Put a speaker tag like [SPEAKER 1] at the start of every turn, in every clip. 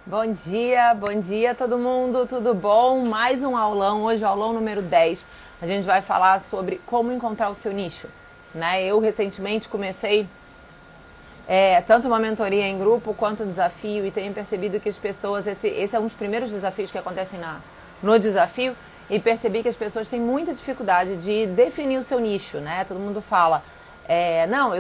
[SPEAKER 1] Bom dia todo mundo, tudo bom? Mais um aulão, hoje é o aulão número 10. A gente vai falar sobre como encontrar o seu nicho, né? Eu recentemente comecei tanto uma mentoria em grupo quanto um desafio e tenho percebido que as pessoas, esse é um dos primeiros desafios que acontecem no desafio, e percebi que as pessoas têm muita dificuldade de definir o seu nicho, né? Todo mundo fala, não,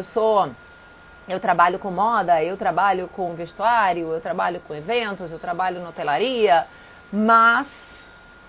[SPEAKER 1] eu trabalho com moda, eu trabalho com vestuário, eu trabalho com eventos, eu trabalho na hotelaria, mas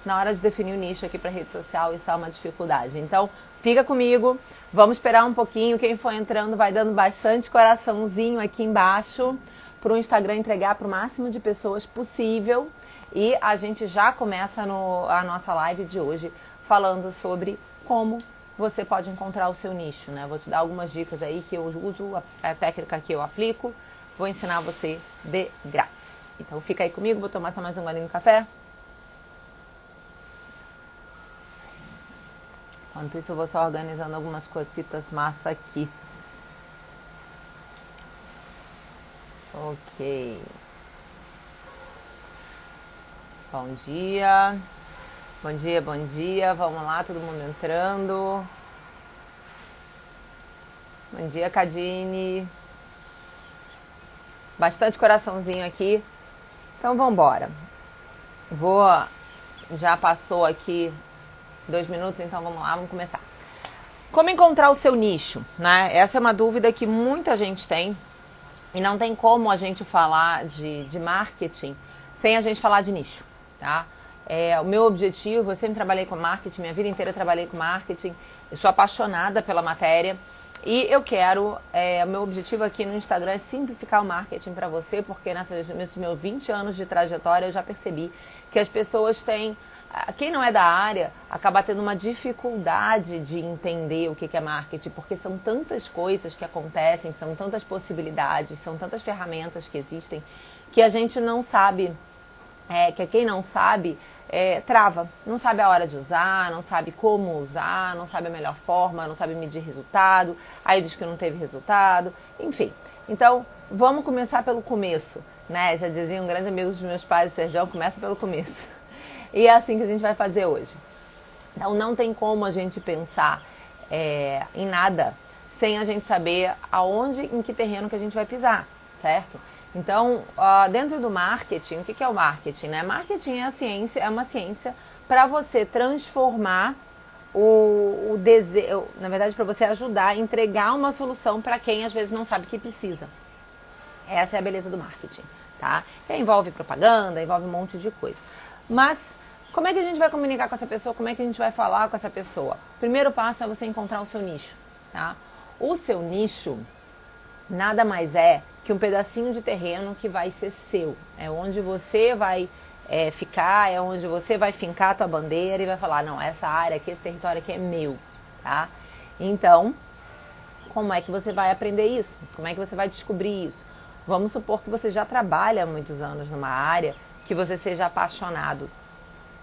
[SPEAKER 1] na hora de definir o nicho aqui para rede social isso é uma dificuldade. Então fica comigo, vamos esperar um pouquinho, quem for entrando vai dando bastante coraçãozinho aqui embaixo para o Instagram entregar para o máximo de pessoas possível e a gente já começa a nossa live de hoje falando sobre como você pode encontrar o seu nicho, né? Vou te dar algumas dicas aí que eu uso, a técnica que eu aplico, vou ensinar você de graça. Então fica aí comigo, vou tomar só mais um golinho de café. Enquanto isso eu vou só organizando algumas cositas massa aqui. Ok. Bom dia. Bom dia, bom dia. Vamos lá, todo mundo entrando. Bom dia, Cadine. Bastante coraçãozinho aqui. Então vamos embora. Já passou aqui 2 minutos, então vamos lá, vamos começar. Como encontrar o seu nicho, né? Essa é uma dúvida que muita gente tem. E não tem como a gente falar de marketing sem a gente falar de nicho, tá? O meu objetivo, eu sempre trabalhei com marketing, minha vida inteira trabalhei com marketing, eu sou apaixonada pela matéria e eu quero, o meu objetivo aqui no Instagram é simplificar o marketing para você, porque nesses meus 20 anos de trajetória eu já percebi que as pessoas têm, quem não é da área, acaba tendo uma dificuldade de entender o que é marketing, porque são tantas coisas que acontecem, são tantas possibilidades, são tantas ferramentas que existem, que a gente não sabe, que quem não sabe, trava. Não sabe a hora de usar, não sabe como usar, não sabe a melhor forma, não sabe medir resultado, aí diz que não teve resultado, enfim. Então, vamos começar pelo começo, né? Já dizia um grande amigo dos meus pais, o Sergião, começa pelo começo. E é assim que a gente vai fazer hoje. Então não tem como a gente pensar em nada sem a gente saber aonde, em que terreno que a gente vai pisar, certo? Então, dentro do marketing, o que é o marketing, né? Marketing é uma ciência para você transformar o desejo, na verdade, para você ajudar a entregar uma solução para quem às vezes não sabe que precisa. Essa é a beleza do marketing, tá? Que envolve propaganda, envolve um monte de coisa. Mas como é que a gente vai comunicar com essa pessoa? Como é que a gente vai falar com essa pessoa? O primeiro passo é você encontrar o seu nicho, tá? O seu nicho nada mais é que um pedacinho de terreno que vai ser seu. É onde você vai ficar, é onde você vai fincar a tua bandeira e vai falar, não, essa área aqui, esse território aqui é meu, tá? Então, como é que você vai aprender isso? Como é que você vai descobrir isso? Vamos supor que você já trabalha há muitos anos numa área, que você seja apaixonado,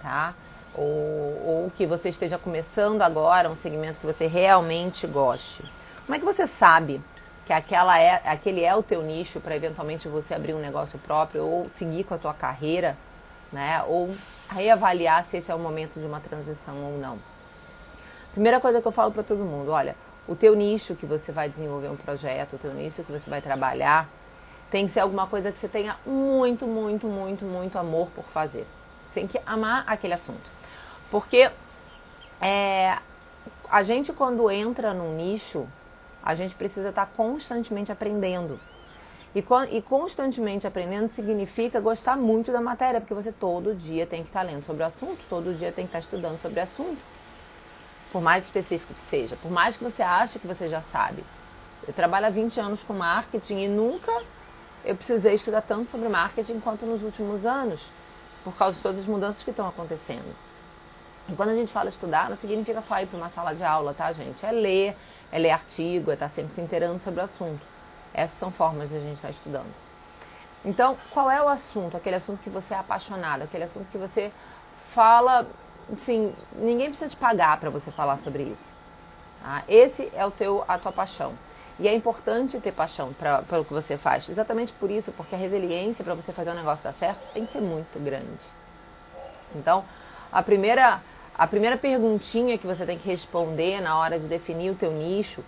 [SPEAKER 1] tá? Ou que você esteja começando agora um segmento que você realmente goste. Como é que você sabe que aquele é o teu nicho para eventualmente você abrir um negócio próprio ou seguir com a tua carreira, né? Ou reavaliar se esse é o momento de uma transição ou não. Primeira coisa que eu falo para todo mundo, olha, o teu nicho que você vai desenvolver um projeto, o teu nicho que você vai trabalhar, tem que ser alguma coisa que você tenha muito, muito, muito, muito amor por fazer. Tem que amar aquele assunto. Porque a gente quando entra num nicho, a gente precisa estar constantemente aprendendo. E constantemente aprendendo significa gostar muito da matéria, porque você todo dia tem que estar lendo sobre o assunto, todo dia tem que estar estudando sobre o assunto. Por mais específico que seja, por mais que você ache que você já sabe. Eu trabalho há 20 anos com marketing e nunca eu precisei estudar tanto sobre marketing quanto nos últimos anos, por causa de todas as mudanças que estão acontecendo. E quando a gente fala estudar, não significa só ir para uma sala de aula, tá, gente? É ler artigo, é estar sempre se inteirando sobre o assunto. Essas são formas de a gente estar estudando. Então, qual é o assunto? Aquele assunto que você é apaixonado, aquele assunto que você fala, assim, ninguém precisa te pagar para você falar sobre isso. Tá? Esse é a tua paixão. E é importante ter paixão pelo que você faz. Exatamente por isso, porque a resiliência para você fazer um negócio dar certo tem que ser muito grande. Então, a primeira perguntinha que você tem que responder na hora de definir o teu nicho,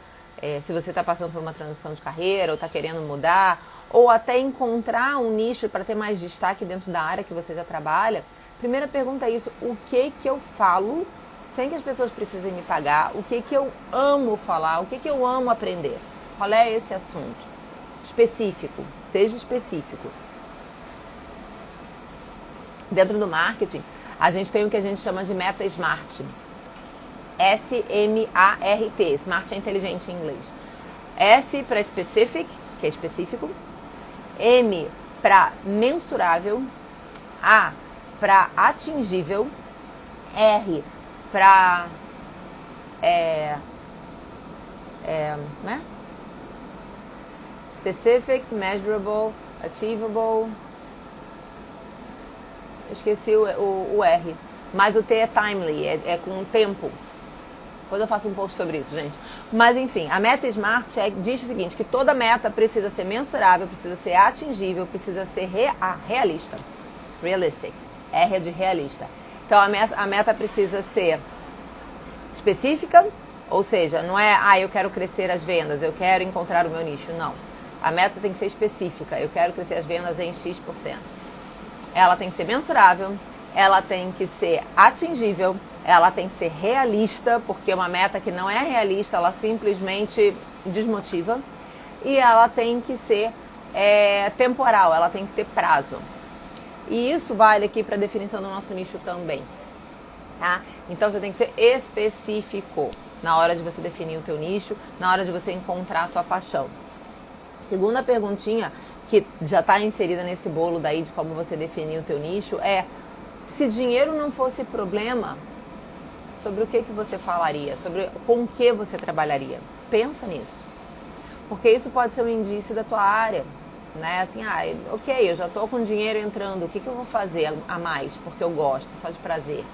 [SPEAKER 1] se você está passando por uma transição de carreira ou está querendo mudar, ou até encontrar um nicho para ter mais destaque dentro da área que você já trabalha, primeira pergunta é isso: o que eu falo sem que as pessoas precisem me pagar? O que eu amo falar? O que eu amo aprender? Qual é esse assunto? Específico, seja específico. Dentro do marketing, a gente tem o que a gente chama de meta SMART. S-M-A-R-T. SMART é inteligente em inglês. S para specific, que é específico. M para mensurável. A para atingível. R para né? Specific, measurable, achievable. Esqueci o R. Mas o T é timely, é com tempo. Depois eu faço um post sobre isso, gente. Mas enfim, a meta SMART diz o seguinte, que toda meta precisa ser mensurável, precisa ser atingível, precisa ser realista. Realistic. R é de realista. Então a meta precisa ser específica, ou seja, não é, eu quero crescer as vendas, eu quero encontrar o meu nicho. Não. A meta tem que ser específica. Eu quero crescer as vendas em X%. Ela tem que ser mensurável, ela tem que ser atingível, ela tem que ser realista, porque uma meta que não é realista, ela simplesmente desmotiva. E ela tem que ser temporal, ela tem que ter prazo. E isso vale aqui para a definição do nosso nicho também. Tá? Então você tem que ser específico na hora de você definir o teu nicho, na hora de você encontrar a tua paixão. Segunda perguntinha, que já está inserida nesse bolo daí de como você definir o teu nicho, é: se dinheiro não fosse problema, sobre o que você falaria? Sobre com o que você trabalharia? Pensa nisso. Porque isso pode ser um indício da tua área, né? Assim, ok, eu já estou com dinheiro entrando, o que eu vou fazer a mais? Porque eu gosto, só de prazer.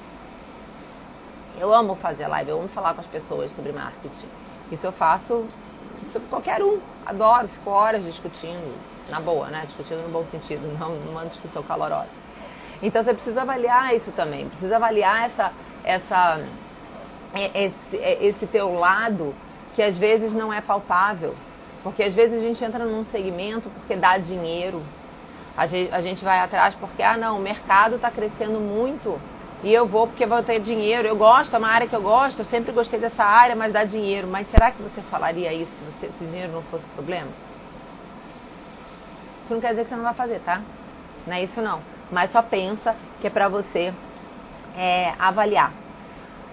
[SPEAKER 1] Eu amo fazer live, eu amo falar com as pessoas sobre marketing. Isso eu faço sobre qualquer um. Adoro, fico horas discutindo, na boa, né? Discutindo no bom sentido, não numa discussão calorosa. Então você precisa avaliar isso também, precisa avaliar esse teu lado que às vezes não é palpável. Porque às vezes a gente entra num segmento porque dá dinheiro. A gente vai atrás porque, não, o mercado está crescendo muito e eu vou porque vou ter dinheiro. Eu gosto, é uma área que eu gosto, eu sempre gostei dessa área, mas dá dinheiro. Mas será que você falaria isso se dinheiro não fosse problema? Isso não quer dizer que você não vai fazer, tá? Não é isso não. Mas só pensa que é pra você avaliar.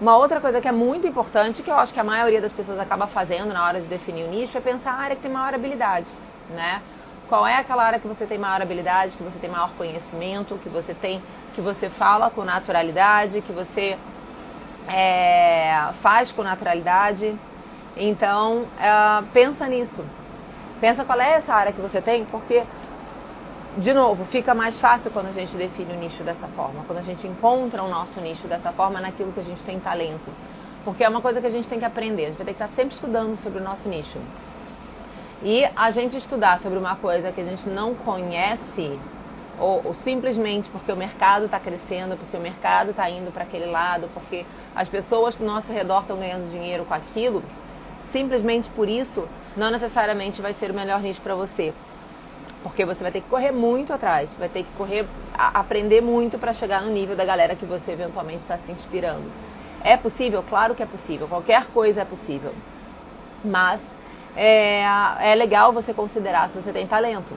[SPEAKER 1] Uma outra coisa que é muito importante, que eu acho que a maioria das pessoas acaba fazendo na hora de definir o nicho, é pensar a área que tem maior habilidade, né? Qual é aquela área que você tem maior habilidade, que você tem maior conhecimento, que você fala com naturalidade, que você faz com naturalidade. Então, pensa nisso. Pensa qual é essa área que você tem, porque, de novo, fica mais fácil quando a gente define o nicho dessa forma, quando a gente encontra o nosso nicho dessa forma naquilo que a gente tem talento. Porque é uma coisa que a gente tem que aprender, a gente vai ter que estar sempre estudando sobre o nosso nicho. E a gente estudar sobre uma coisa que a gente não conhece, ou simplesmente porque o mercado está crescendo, porque o mercado está indo para aquele lado, porque as pessoas do nosso redor estão ganhando dinheiro com aquilo, simplesmente por isso, não necessariamente vai ser o melhor nicho para você. Porque você vai ter que correr muito atrás, vai ter que aprender muito para chegar no nível da galera que você eventualmente está se inspirando. É possível? Claro que é possível, qualquer coisa é possível. Mas é legal você considerar se você tem talento.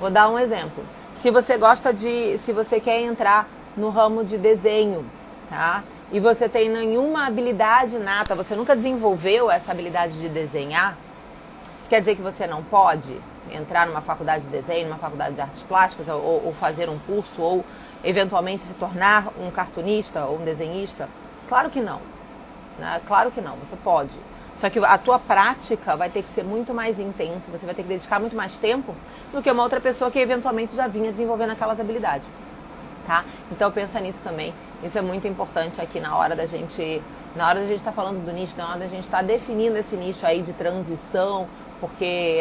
[SPEAKER 1] Vou dar um exemplo. Se você quer entrar no ramo de desenho, tá? E você tem nenhuma habilidade nata, você nunca desenvolveu essa habilidade de desenhar, isso quer dizer que você não pode entrar numa faculdade de desenho, numa faculdade de artes plásticas, ou fazer um curso, ou eventualmente se tornar um cartunista ou um desenhista? Claro que não, né? Claro que não, você pode. Só que a tua prática vai ter que ser muito mais intensa, você vai ter que dedicar muito mais tempo do que uma outra pessoa que eventualmente já vinha desenvolvendo aquelas habilidades, tá? Então pensa nisso também, isso é muito importante aqui na hora da gente estar falando do nicho, na hora da gente estar definindo esse nicho aí de transição, Porque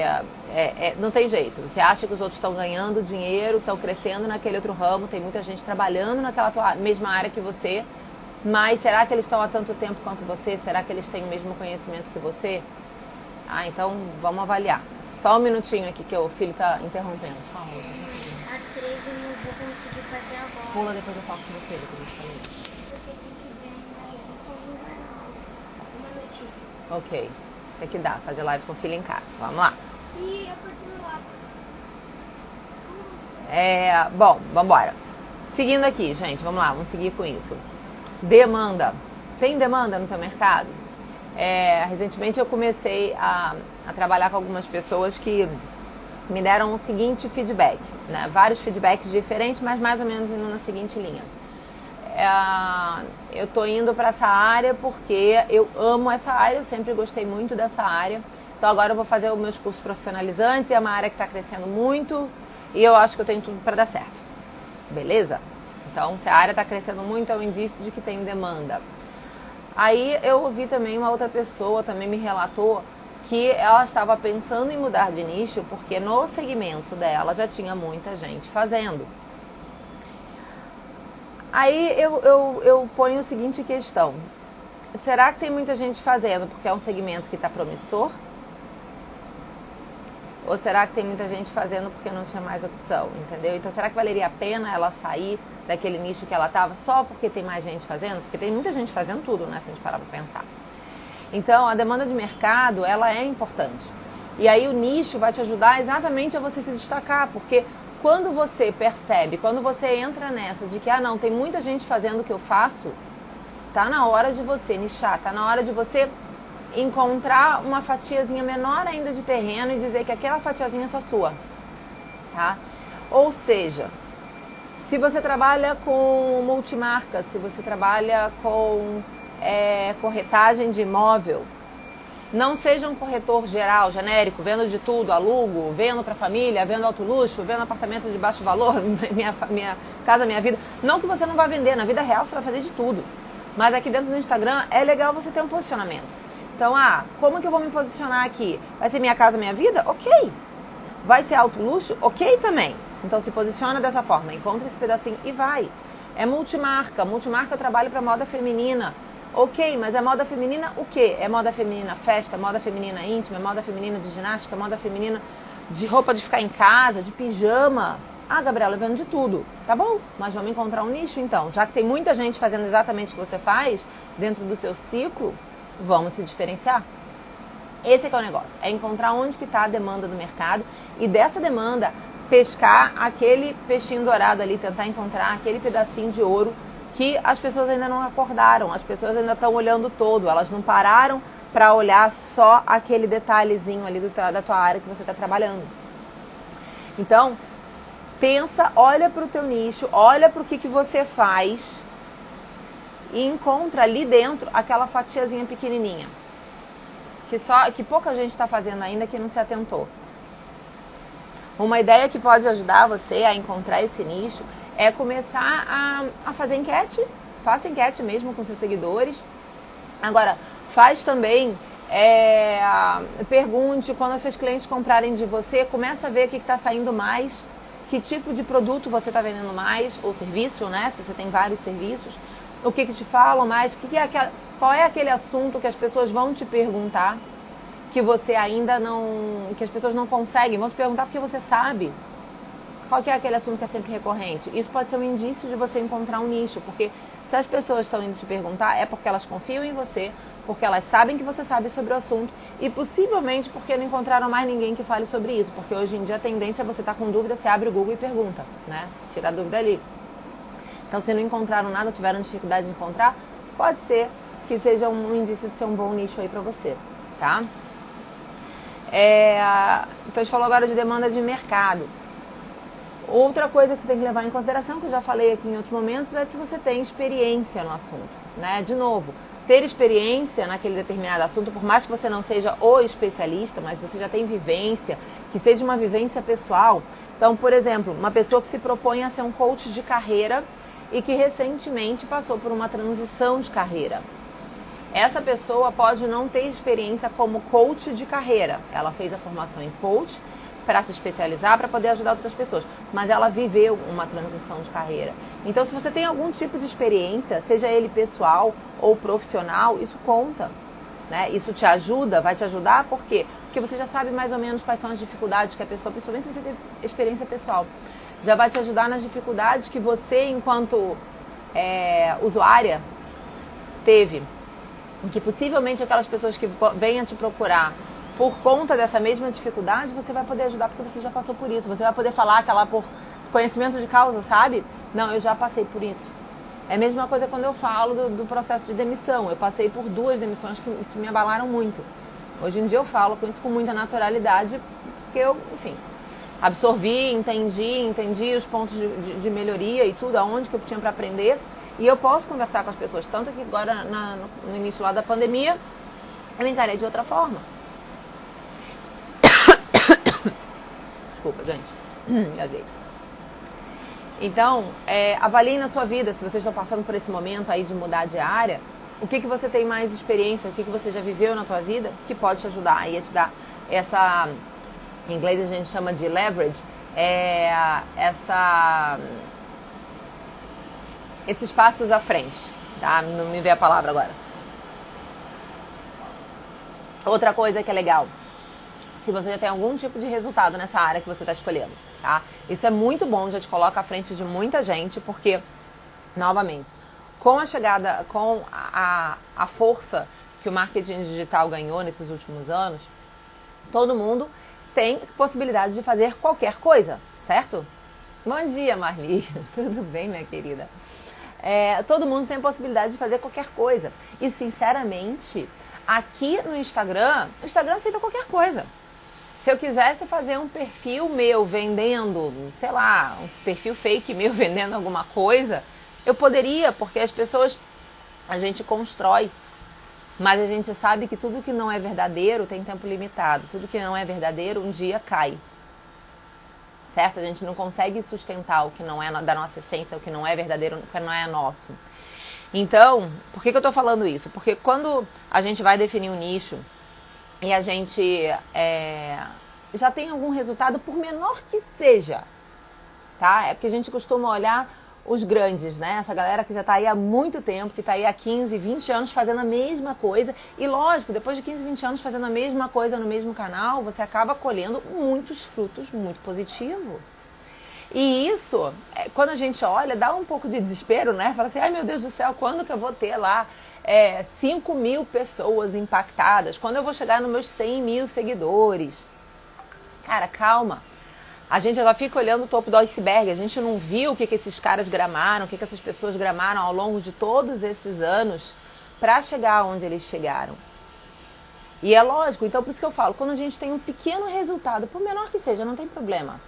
[SPEAKER 1] não tem jeito. Você acha que os outros estão ganhando dinheiro, estão crescendo naquele outro ramo, tem muita gente trabalhando naquela mesma área que você, mas será que eles estão há tanto tempo quanto você? Será que eles têm o mesmo conhecimento que você? Ah, então vamos avaliar. Só um minutinho aqui que o filho está interrompendo. Só um minutinho.
[SPEAKER 2] A 13 eu não vou conseguir fazer agora.
[SPEAKER 1] Pula, depois eu faço com você, depois eu falo.
[SPEAKER 2] Você tem que ver na revista do jornal. Uma notícia.
[SPEAKER 1] Ok. Isso aqui dá, fazer live com o filho em casa. Vamos lá.
[SPEAKER 2] E eu continuo lá.
[SPEAKER 1] Bom, vamos embora. Seguindo aqui, gente, vamos lá, vamos seguir com isso. Demanda. Tem demanda no teu mercado? Recentemente eu comecei a trabalhar com algumas pessoas que me deram o seguinte feedback, né? Vários feedbacks diferentes, mas mais ou menos indo na seguinte linha. Eu tô indo para essa área porque eu amo essa área, eu sempre gostei muito dessa área. Então agora eu vou fazer os meus cursos profissionalizantes, é uma área que está crescendo muito e eu acho que eu tenho tudo para dar certo. Beleza? Então, se a área está crescendo muito, é um indício de que tem demanda. Aí eu ouvi também uma outra pessoa, também me relatou que ela estava pensando em mudar de nicho porque no segmento dela já tinha muita gente fazendo. Aí eu ponho a seguinte questão: será que tem muita gente fazendo porque é um segmento que está promissor? Ou será que tem muita gente fazendo porque não tinha mais opção, entendeu? Então será que valeria a pena ela sair daquele nicho que ela estava só porque tem mais gente fazendo? Porque tem muita gente fazendo tudo, né, se a gente parar para pensar. Então a demanda de mercado, ela é importante. E aí o nicho vai te ajudar exatamente a você se destacar, porque quando você percebe, quando você entra nessa de que, não, tem muita gente fazendo o que eu faço, tá na hora de você nichar, tá na hora de você encontrar uma fatiazinha menor ainda de terreno e dizer que aquela fatiazinha é só sua, tá? Ou seja, se você trabalha com multimarca, se você trabalha com corretagem de imóvel, não seja um corretor geral, genérico, vendo de tudo, alugo, vendo para família, vendo alto luxo, vendo apartamento de baixo valor, minha casa, minha vida. Não que você não vá vender, na vida real você vai fazer de tudo. Mas aqui dentro do Instagram é legal você ter um posicionamento. Então, como que eu vou me posicionar aqui? Vai ser minha casa, minha vida? Ok. Vai ser alto luxo? Ok também. Então se posiciona dessa forma, encontra esse pedacinho e vai. É multimarca, multimarca eu trabalho para moda feminina. Ok, mas é moda feminina o quê? É moda feminina festa, moda feminina íntima, moda feminina de ginástica, moda feminina de roupa de ficar em casa, de pijama. Gabriela, eu vendo de tudo. Tá bom, mas vamos encontrar um nicho então. Já que tem muita gente fazendo exatamente o que você faz, dentro do teu ciclo, vamos se diferenciar. Esse que é o negócio, é encontrar onde que está a demanda do mercado e dessa demanda pescar aquele peixinho dourado ali, tentar encontrar aquele pedacinho de ouro que as pessoas ainda não acordaram, as pessoas ainda estão olhando todo, elas não pararam para olhar só aquele detalhezinho ali da tua área que você está trabalhando. Então, pensa, olha para o teu nicho, olha para o que você faz e encontra ali dentro aquela fatiazinha pequenininha, que pouca gente está fazendo ainda, que não se atentou. Uma ideia que pode ajudar você a encontrar esse nicho é começar a fazer enquete. Faça enquete mesmo com seus seguidores. Agora, faz também, pergunte, quando os seus clientes comprarem de você, começa a ver o que está saindo mais, que tipo de produto você está vendendo mais, ou serviço, né? Se você tem vários serviços, o que te falam mais, qual é aquele assunto que as pessoas vão te perguntar, que você ainda não, que as pessoas não conseguem, vão te perguntar porque você sabe. Qual que é aquele assunto que é sempre recorrente? Isso pode ser um indício de você encontrar um nicho, porque se as pessoas estão indo te perguntar, é porque elas confiam em você, porque elas sabem que você sabe sobre o assunto e possivelmente porque não encontraram mais ninguém que fale sobre isso, porque hoje em dia a tendência é você estar com dúvida, você abre o Google e pergunta, né? Tira a dúvida ali. Então, se não encontraram nada, tiveram dificuldade de encontrar, pode ser que seja um indício de ser um bom nicho aí pra você, tá? Então, a gente falou agora de demanda de mercado. Outra coisa que você tem que levar em consideração, que eu já falei aqui em outros momentos, é se você tem experiência no assunto, né? De novo, ter experiência naquele determinado assunto, por mais que você não seja o especialista, mas você já tem vivência, que seja uma vivência pessoal. Então, por exemplo, uma pessoa que se propõe a ser um coach de carreira e que recentemente passou por uma transição de carreira. Essa pessoa pode não ter experiência como coach de carreira. Ela fez a formação em coach para se especializar, para poder ajudar outras pessoas. Mas ela viveu uma transição de carreira. Então, se você tem algum tipo de experiência, seja ele pessoal ou profissional, isso conta. Né? Isso te ajuda, vai te ajudar, por quê? Porque você já sabe mais ou menos quais são as dificuldades que a pessoa, principalmente se você teve experiência pessoal, já vai te ajudar nas dificuldades que você, enquanto usuária, teve. Que possivelmente aquelas pessoas que venham te procurar por conta dessa mesma dificuldade, você vai poder ajudar porque você já passou por isso. Você vai poder falar aquela por conhecimento de causa, sabe? Não, eu já passei por isso. É a mesma coisa quando eu falo do processo de demissão. Eu passei por 2 demissões que me abalaram muito. Hoje em dia eu falo com isso com muita naturalidade, porque eu, enfim, absorvi, entendi os pontos de melhoria e tudo, aonde que eu tinha para aprender. E eu posso conversar com as pessoas, tanto que agora no início lá da pandemia, eu encarei de outra forma. Desculpa, gente. Engasguei. Então, avalie na sua vida, se vocês estão passando por esse momento aí de mudar de área, o que você tem mais experiência, o que você já viveu na sua vida, que pode te ajudar aí a te dar essa, em inglês a gente chama de leverage, esses passos à frente, tá? Não me veio a palavra agora. Outra coisa que é legal, se você já tem algum tipo de resultado nessa área que você está escolhendo, tá? Isso é muito bom, já te coloca à frente de muita gente, porque, novamente, com a chegada, com a força que o marketing digital ganhou nesses últimos anos, todo mundo tem possibilidade de fazer qualquer coisa, certo? Bom dia, Marli. Tudo bem, minha querida? Todo mundo tem a possibilidade de fazer qualquer coisa. E, sinceramente, aqui no Instagram, o Instagram aceita qualquer coisa. Se eu quisesse fazer um perfil meu vendendo, sei lá, um perfil fake meu vendendo alguma coisa, eu poderia, porque as pessoas, a gente constrói. Mas a gente sabe que tudo que não é verdadeiro tem tempo limitado. Tudo que não é verdadeiro um dia cai. Certo? A gente não consegue sustentar o que não é da nossa essência, o que não é verdadeiro, o que não é nosso. Então, por que eu tô falando isso? Porque quando a gente vai definir um nicho e a gente já tem algum resultado, por menor que seja, tá? É porque a gente costuma olhar os grandes, né? Essa galera que já tá aí há muito tempo, que tá aí há 15, 20 anos fazendo a mesma coisa. E lógico, depois de 15, 20 anos fazendo a mesma coisa no mesmo canal, você acaba colhendo muitos frutos muito positivos. E isso, quando a gente olha, dá um pouco de desespero, né? Fala assim, ai meu Deus do céu, quando que eu vou ter lá 5 mil pessoas impactadas? Quando eu vou chegar nos meus 100 mil seguidores? Cara, calma. A gente já fica olhando o topo do iceberg, a gente não viu o que esses caras gramaram, o que essas pessoas gramaram ao longo de todos esses anos para chegar onde eles chegaram. E é lógico, então por isso que eu falo, quando a gente tem um pequeno resultado, por menor que seja, não tem problema.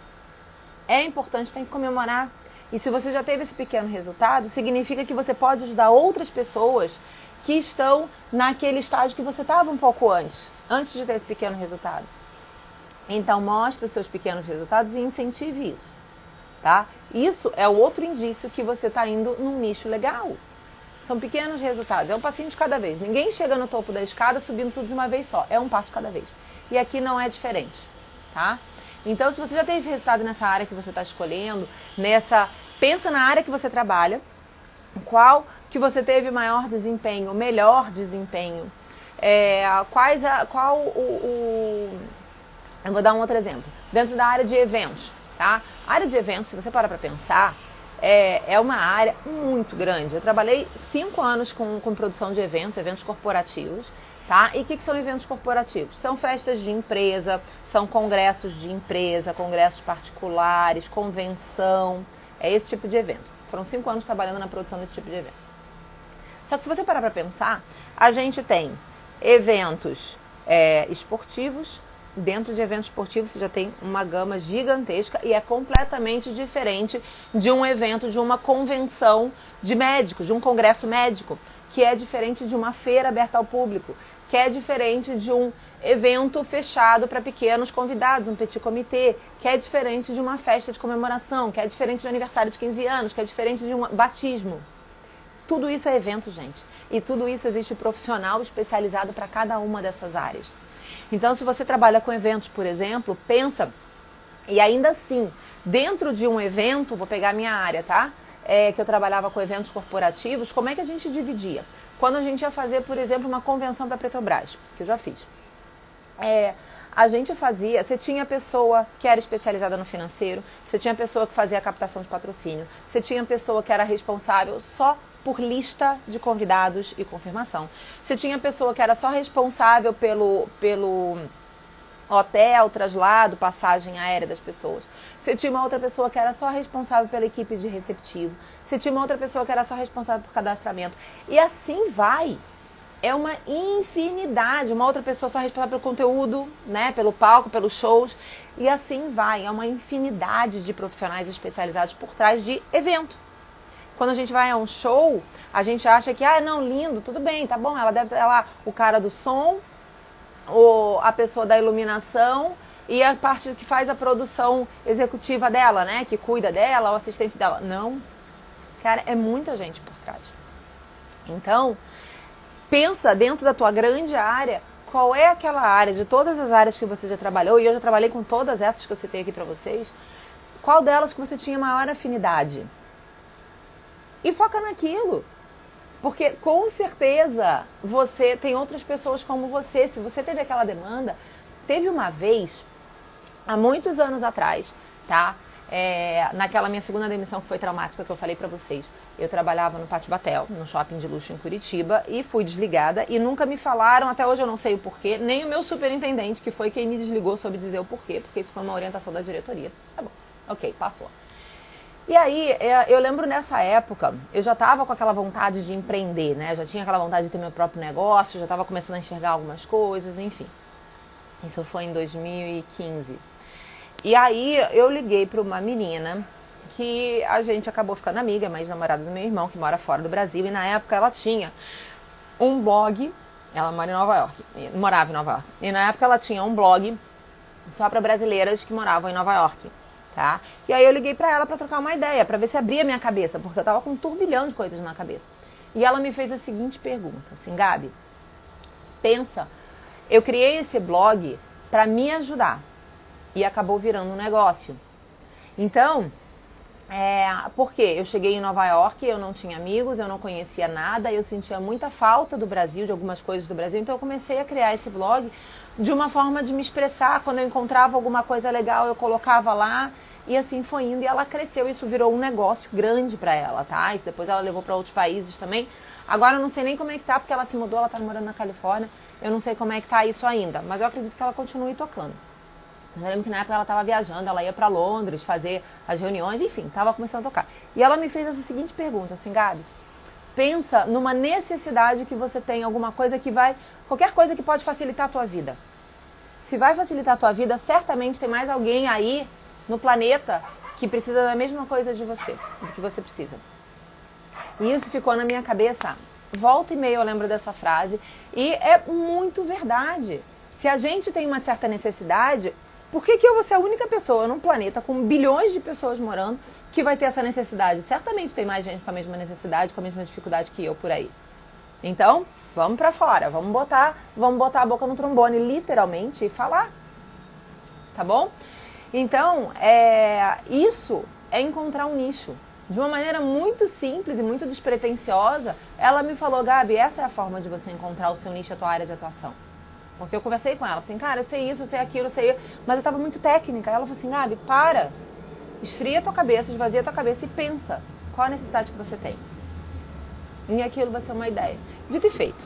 [SPEAKER 1] É importante, tem que comemorar. E se você já teve esse pequeno resultado, significa que você pode ajudar outras pessoas que estão naquele estágio que você estava um pouco antes de ter esse pequeno resultado. Então, mostre os seus pequenos resultados e incentive isso, tá? Isso é o outro indício que você está indo num nicho legal. São pequenos resultados, é um passinho de cada vez. Ninguém chega no topo da escada subindo tudo de uma vez só, é um passo de cada vez. E aqui não é diferente, tá? Então, se você já teve resultado nessa área que você está escolhendo, pensa na área que você trabalha, qual que você teve maior desempenho, melhor desempenho, eu vou dar um outro exemplo. Dentro da área de eventos, tá? A área de eventos, se você parar para pensar, é uma área muito grande. Eu trabalhei 5 anos com produção de eventos corporativos, tá? E o que são eventos corporativos? São festas de empresa, são congressos de empresa, congressos particulares, convenção, é esse tipo de evento. Foram 5 anos trabalhando na produção desse tipo de evento. Só que se você parar para pensar, a gente tem eventos esportivos. Dentro de eventos esportivos você já tem uma gama gigantesca e é completamente diferente de um evento, de uma convenção de médicos, de um congresso médico, que é diferente de uma feira aberta ao público, que é diferente de um evento fechado para pequenos convidados, um petit comité, que é diferente de uma festa de comemoração, que é diferente de um aniversário de 15 anos, que é diferente de um batismo. Tudo isso é evento, gente. E tudo isso existe profissional especializado para cada uma dessas áreas. Então, se você trabalha com eventos, por exemplo, pensa, e ainda assim, dentro de um evento, vou pegar a minha área, tá? Que eu trabalhava com eventos corporativos, como é que a gente dividia? Quando a gente ia fazer, por exemplo, uma convenção para a Petrobras, que eu já fiz. A gente fazia, você tinha a pessoa que era especializada no financeiro, você tinha a pessoa que fazia a captação de patrocínio, você tinha a pessoa que era responsável só por lista de convidados e confirmação. Você tinha a pessoa que era só responsável pelo hotel, traslado, passagem aérea das pessoas. Você tinha uma outra pessoa que era só responsável pela equipe de receptivo. Você tinha uma outra pessoa que era só responsável por cadastramento. E assim vai. É uma infinidade. Uma outra pessoa só responsável pelo conteúdo, né? Pelo palco, pelos shows. E assim vai. É uma infinidade de profissionais especializados por trás de evento. Quando a gente vai a um show, a gente acha que, não, lindo, tudo bem, tá bom. Ela deve ter lá o cara do som, ou a pessoa da iluminação e a parte que faz a produção executiva dela, né? Que cuida dela, o assistente dela. Não. Cara, é muita gente por trás. Então, pensa dentro da tua grande área, qual é aquela área, de todas as áreas que você já trabalhou, e eu já trabalhei com todas essas que eu citei aqui pra vocês, qual delas que você tinha maior afinidade? E foca naquilo. Porque com certeza você tem outras pessoas como você. Se você teve aquela demanda, teve uma vez, há muitos anos atrás, tá? Naquela minha segunda demissão que foi traumática que eu falei pra vocês. Eu trabalhava no Pátio Batel, no shopping de luxo em Curitiba, e fui desligada e nunca me falaram, até hoje eu não sei o porquê, nem o meu superintendente, que foi quem me desligou, soube dizer o porquê, porque isso foi uma orientação da diretoria. Tá bom, ok, passou. E aí, eu lembro nessa época, eu já estava com aquela vontade de empreender, né? Já tinha aquela vontade de ter meu próprio negócio, já estava começando a enxergar algumas coisas, enfim. Isso foi em 2015. E aí, eu liguei para uma menina que a gente acabou ficando amiga, mas namorada do meu irmão, que mora fora do Brasil. E na época ela tinha um blog, ela mora em Nova York, morava em Nova York. E na época ela tinha um blog só para brasileiras que moravam em Nova York. Tá? E aí eu liguei pra ela pra trocar uma ideia, pra ver se abria minha cabeça, porque eu tava com um turbilhão de coisas na cabeça. E ela me fez a seguinte pergunta, assim, Gabi, pensa, eu criei esse blog pra me ajudar e acabou virando um negócio. Então, porque eu cheguei em Nova York, eu não tinha amigos, eu não conhecia nada, eu sentia muita falta do Brasil, de algumas coisas do Brasil, então eu comecei a criar esse blog de uma forma de me expressar. Quando eu encontrava alguma coisa legal, eu colocava lá. E assim foi indo, e ela cresceu, isso virou um negócio grande pra ela, tá? Isso depois ela levou pra outros países também. Agora eu não sei nem como é que tá, porque ela se mudou, ela tá morando na Califórnia. Eu não sei como é que tá isso ainda, mas eu acredito que ela continue tocando. Eu lembro que na época ela tava viajando, ela ia pra Londres fazer as reuniões, enfim, tava começando a tocar. E ela me fez essa seguinte pergunta, assim, Gabi, pensa numa necessidade que você tem, alguma coisa que vai, qualquer coisa que pode facilitar a tua vida. Se vai facilitar a tua vida, certamente tem mais alguém aí no planeta que precisa da mesma coisa de você, do que você precisa. E isso ficou na minha cabeça, volta e meia eu lembro dessa frase, e é muito verdade. Se a gente tem uma certa necessidade, por que eu vou ser a única pessoa num planeta com bilhões de pessoas morando que vai ter essa necessidade? Certamente tem mais gente com a mesma necessidade, com a mesma dificuldade que eu por aí. Então, vamos pra fora, vamos botar a boca no trombone, literalmente, e falar. Tá bom? Então, isso é encontrar um nicho. De uma maneira muito simples e muito despretensiosa, ela me falou, Gabi, essa é a forma de você encontrar o seu nicho, a tua área de atuação. Porque eu conversei com ela, assim, cara, eu sei isso, eu sei aquilo, eu sei... Mas eu tava muito técnica. Ela falou assim, Gabi, para, esfria a tua cabeça, esvazia a tua cabeça e pensa qual a necessidade que você tem. E aquilo vai ser uma ideia. Dito e feito.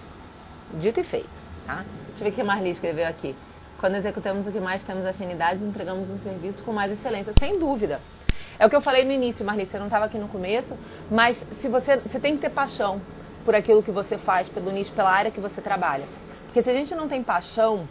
[SPEAKER 1] Dito e feito, tá? Deixa eu ver o que a Marli escreveu aqui. Quando executamos o que mais temos afinidade, entregamos um serviço com mais excelência. Sem dúvida. É o que eu falei no início, Marli, você não estava aqui no começo, mas se você tem que ter paixão por aquilo que você faz, pelo nicho, pela área que você trabalha. Porque se a gente não tem paixão,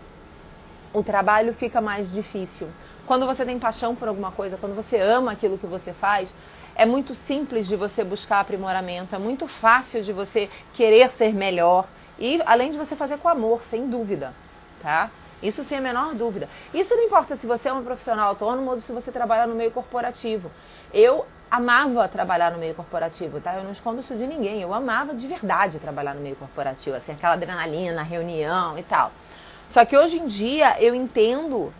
[SPEAKER 1] o trabalho fica mais difícil. Quando você tem paixão por alguma coisa, quando você ama aquilo que você faz, é muito simples de você buscar aprimoramento, é muito fácil de você querer ser melhor e além de você fazer com amor, sem dúvida, tá? Isso sem a menor dúvida. Isso não importa se você é um profissional autônomo ou se você trabalha no meio corporativo. Eu amava trabalhar no meio corporativo, tá? Eu não escondo isso de ninguém. Eu amava de verdade trabalhar no meio corporativo, assim, aquela adrenalina, reunião e tal. Só que hoje em dia eu entendo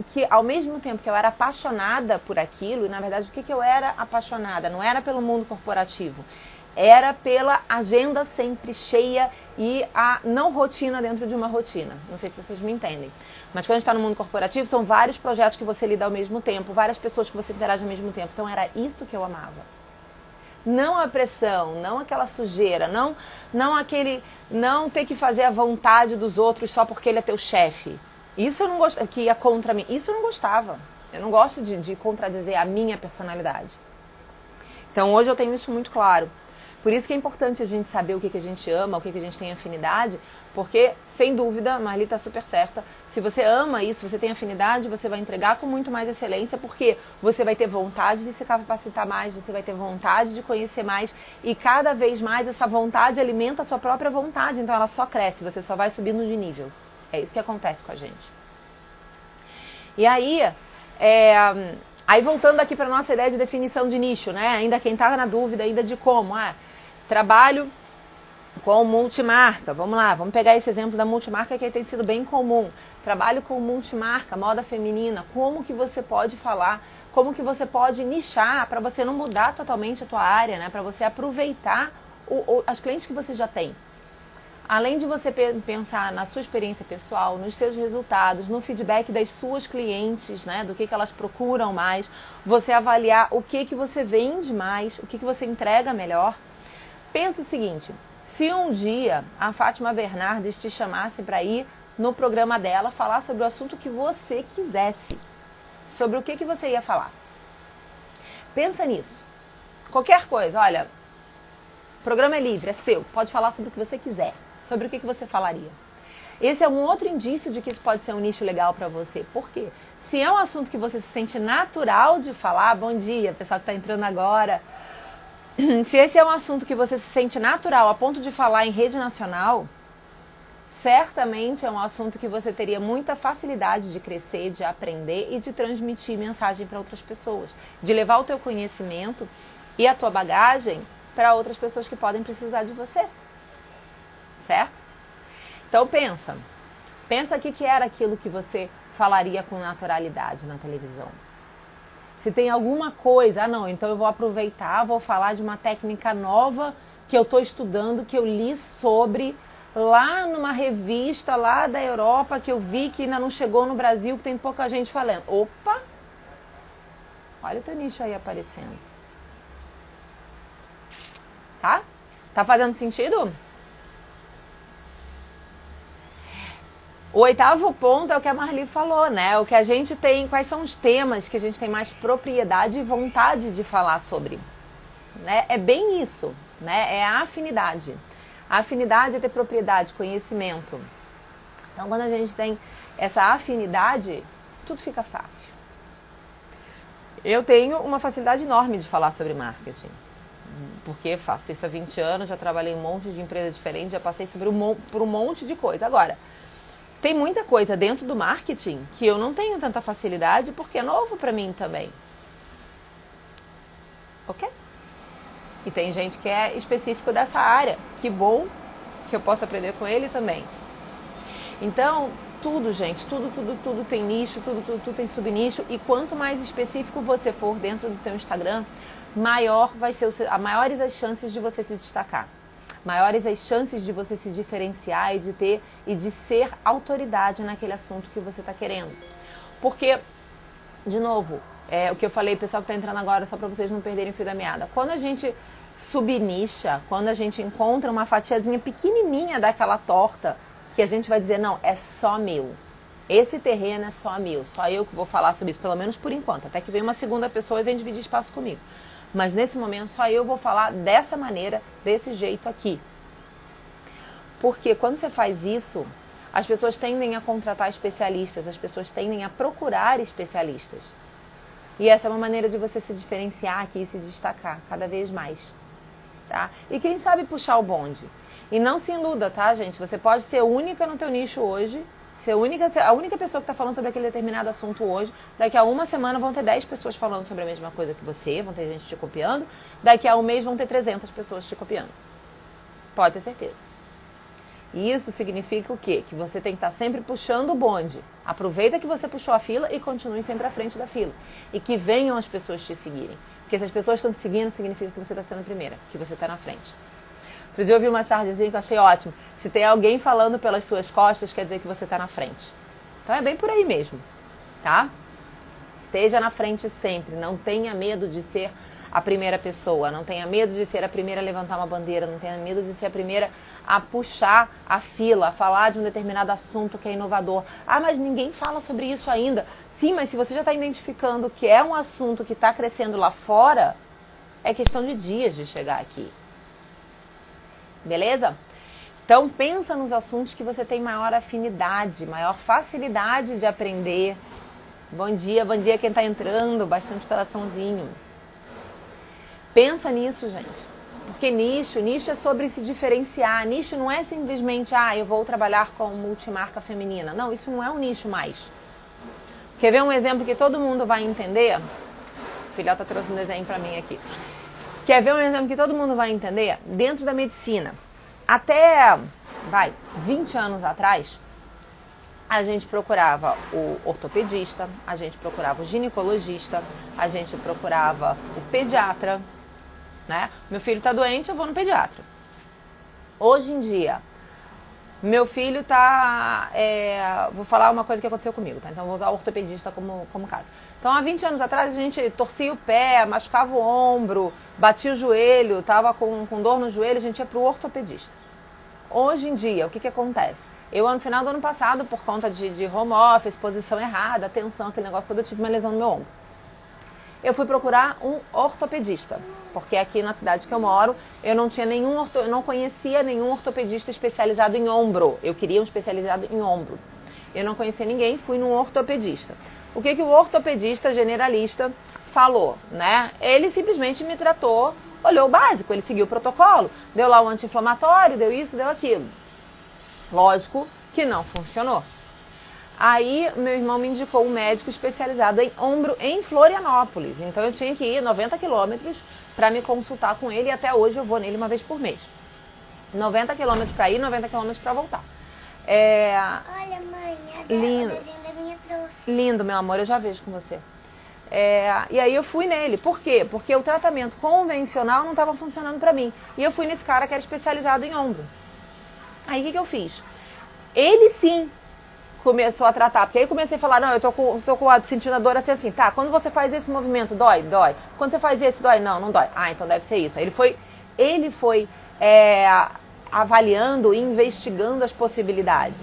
[SPEAKER 1] que ao mesmo tempo que eu era apaixonada por aquilo, e na verdade o que eu era apaixonada? Não era pelo mundo corporativo, era pela agenda sempre cheia e a não rotina dentro de uma rotina. Não sei se vocês me entendem. Mas quando a gente está no mundo corporativo, são vários projetos que você lida ao mesmo tempo, várias pessoas que você interage ao mesmo tempo. Então era isso que eu amava. Não a pressão, não aquela sujeira, não ter que fazer a vontade dos outros só porque ele é teu chefe. Isso eu não gostava, que ia contra mim. Isso eu não gostava. Eu não gosto de contradizer a minha personalidade. Então hoje eu tenho isso muito claro. Por isso que é importante a gente saber o que a gente ama, o que a gente tem afinidade, porque, sem dúvida, a Marli está super certa, se você ama isso, você tem afinidade, você vai entregar com muito mais excelência, porque você vai ter vontade de se capacitar mais, você vai ter vontade de conhecer mais, e cada vez mais essa vontade alimenta a sua própria vontade, então ela só cresce, você só vai subindo de nível. É isso que acontece com a gente. E aí, aí voltando aqui para nossa ideia de definição de nicho, né? Ainda quem está na dúvida ainda de como, trabalho com multimarca. Vamos lá, vamos pegar esse exemplo da multimarca que tem sido bem comum. Trabalho com multimarca, moda feminina. Como que você pode falar? Como que você pode nichar para você não mudar totalmente a tua área, né? Para você aproveitar as clientes que você já tem. Além de você pensar na sua experiência pessoal, nos seus resultados, no feedback das suas clientes, né, do que elas procuram mais, você avaliar o que você vende mais, o que você entrega melhor. Pensa o seguinte, se um dia a Fátima Bernardes te chamasse para ir no programa dela falar sobre o assunto que você quisesse, sobre o que você ia falar. Pensa nisso. Qualquer coisa, olha, o programa é livre, é seu, pode falar sobre o que você quiser. Sobre o que você falaria? Esse é um outro indício de que isso pode ser um nicho legal para você. Por quê? Se é um assunto que você se sente natural de falar, bom dia, pessoal que está entrando agora. Se esse é um assunto que você se sente natural a ponto de falar em rede nacional, certamente é um assunto que você teria muita facilidade de crescer, de aprender e de transmitir mensagem para outras pessoas. De levar o teu conhecimento e a tua bagagem para outras pessoas que podem precisar de você. Certo? Então pensa aqui que era aquilo que você falaria com naturalidade na televisão. Se tem alguma coisa, não, então eu vou aproveitar, vou falar de uma técnica nova que eu estou estudando, que eu li sobre lá numa revista lá da Europa, que eu vi que ainda não chegou no Brasil, que tem pouca gente falando. Opa! Olha o teu nicho aí aparecendo. Tá? Tá fazendo sentido? O 8º ponto é o que a Marli falou, né? O que a gente tem, quais são os temas que a gente tem mais propriedade e vontade de falar sobre. Né? É bem isso, né? É a afinidade. A afinidade é ter propriedade, conhecimento. Então, quando a gente tem essa afinidade, tudo fica fácil. Eu tenho uma facilidade enorme de falar sobre marketing. Porque faço isso há 20 anos, já trabalhei em um monte de empresa diferente, já passei por um monte de coisa. Agora, tem muita coisa dentro do marketing que eu não tenho tanta facilidade porque é novo para mim também. Ok? E tem gente que é específico dessa área. Que bom que eu posso aprender com ele também. Então, tudo, gente, tudo tem nicho, tudo tem subnicho. E quanto mais específico você for dentro do teu Instagram, maiores as chances de você se destacar. Maiores as chances de você se diferenciar e de ser autoridade naquele assunto que você está querendo. Porque, de novo, o que eu falei, pessoal que está entrando agora, só para vocês não perderem o fio da meada. Quando a gente subnicha, quando a gente encontra uma fatiazinha pequenininha daquela torta, que a gente vai dizer, não, é só meu. Esse terreno é só meu, só eu que vou falar sobre isso, pelo menos por enquanto. Até que vem uma segunda pessoa e vem dividir espaço comigo. Mas nesse momento só eu vou falar dessa maneira, desse jeito aqui. Porque quando você faz isso, as pessoas tendem a contratar especialistas, as pessoas tendem a procurar especialistas. E essa é uma maneira de você se diferenciar aqui e se destacar cada vez mais. Tá? E quem sabe puxar o bonde. E não se iluda, tá, gente? Você pode ser única no teu nicho hoje. ser a única pessoa que está falando sobre aquele determinado assunto hoje. Daqui a uma semana vão ter 10 pessoas falando sobre a mesma coisa que você, vão ter gente te copiando. Daqui a um mês vão ter 300 pessoas te copiando. Pode ter certeza. E isso significa o quê? Que você tem que estar sempre puxando o bonde. Aproveita que você puxou a fila e continue sempre à frente da fila. E que venham as pessoas te seguirem. Porque se as pessoas estão te seguindo, significa que você está sendo a primeira, que você está na frente. Outro dia eu vi uma chargezinha que eu achei ótimo. Se tem alguém falando pelas suas costas, quer dizer que você está na frente. Então é bem por aí mesmo, tá? Esteja na frente sempre. Não tenha medo de ser a primeira pessoa. Não tenha medo de ser a primeira a levantar uma bandeira. Não tenha medo de ser a primeira a puxar a fila, a falar de um determinado assunto que é inovador. Ah, mas ninguém fala sobre isso ainda. Sim, mas se você já está identificando que é um assunto que está crescendo lá fora, é questão de dias de chegar aqui. Beleza? Então pensa nos assuntos que você tem maior afinidade, maior facilidade de aprender. Bom dia quem está entrando, bastante coraçãozinho. Pensa nisso, gente. Porque nicho é sobre se diferenciar. Nicho não é simplesmente, eu vou trabalhar com multimarca feminina. Não, isso não é um nicho mais. Quer ver um exemplo que todo mundo vai entender? O filhota trouxe um desenho pra mim aqui. Quer ver um exemplo que todo mundo vai entender? Dentro da medicina. Até, 20 anos atrás, a gente procurava o ortopedista, a gente procurava o ginecologista, a gente procurava o pediatra, né? Meu filho tá doente, eu vou no pediatra. Hoje em dia, meu filho tá... vou falar uma coisa que aconteceu comigo, tá? Então vou usar o ortopedista como caso. Então, há 20 anos atrás, a gente torcia o pé, machucava o ombro, batia o joelho, tava com dor no joelho, a gente ia pro ortopedista. Hoje em dia, o que acontece? Eu, no final do ano passado, por conta de home office, posição errada, tensão, aquele negócio todo, eu tive uma lesão no meu ombro. Eu fui procurar um ortopedista, porque aqui na cidade que eu moro, eu não conhecia nenhum ortopedista especializado em ombro. Eu queria um especializado em ombro. Eu não conhecia ninguém, fui num ortopedista. O que o ortopedista generalista falou, né? Ele simplesmente me tratou, olhou o básico, ele seguiu o protocolo, deu lá o anti-inflamatório, deu isso, deu aquilo. Lógico que não funcionou. Aí, meu irmão me indicou um médico especializado em ombro em Florianópolis. Então, eu tinha que ir 90 quilômetros para me consultar com ele e até hoje eu vou nele uma vez por mês. 90 quilômetros para ir, 90 quilômetros para voltar.
[SPEAKER 2] Olha, mãe,
[SPEAKER 1] lindo.
[SPEAKER 2] O desenho da minha prof.
[SPEAKER 1] Lindo, meu amor, eu já vejo com você. E aí eu fui nele. Por quê? Porque o tratamento convencional não estava funcionando para mim. E eu fui nesse cara que era especializado em ombro. Aí o que eu fiz? Ele sim começou a tratar, porque aí eu comecei a falar, não, eu tô sentindo a dor assim, tá, quando você faz esse movimento, dói? Quando você faz esse, dói? Não dói. Então deve ser isso. Aí ele foi avaliando e investigando as possibilidades.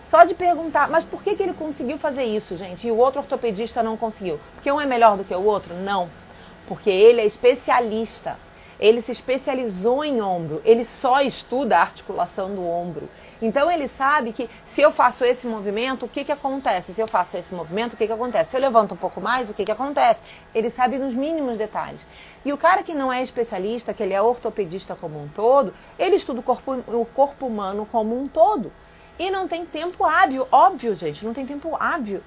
[SPEAKER 1] Só de perguntar, mas por que ele conseguiu fazer isso, gente, e o outro ortopedista não conseguiu? Porque um é melhor do que o outro? Não. Porque ele é especialista. Ele se especializou em ombro, ele só estuda a articulação do ombro. Então ele sabe que se eu faço esse movimento, o que acontece? Se eu faço esse movimento, o que acontece? Se eu levanto um pouco mais, o que acontece? Ele sabe nos mínimos detalhes. E o cara que não é especialista, que ele é ortopedista como um todo, ele estuda o corpo humano como um todo. E não tem tempo hábil, óbvio, gente, não tem tempo hábil,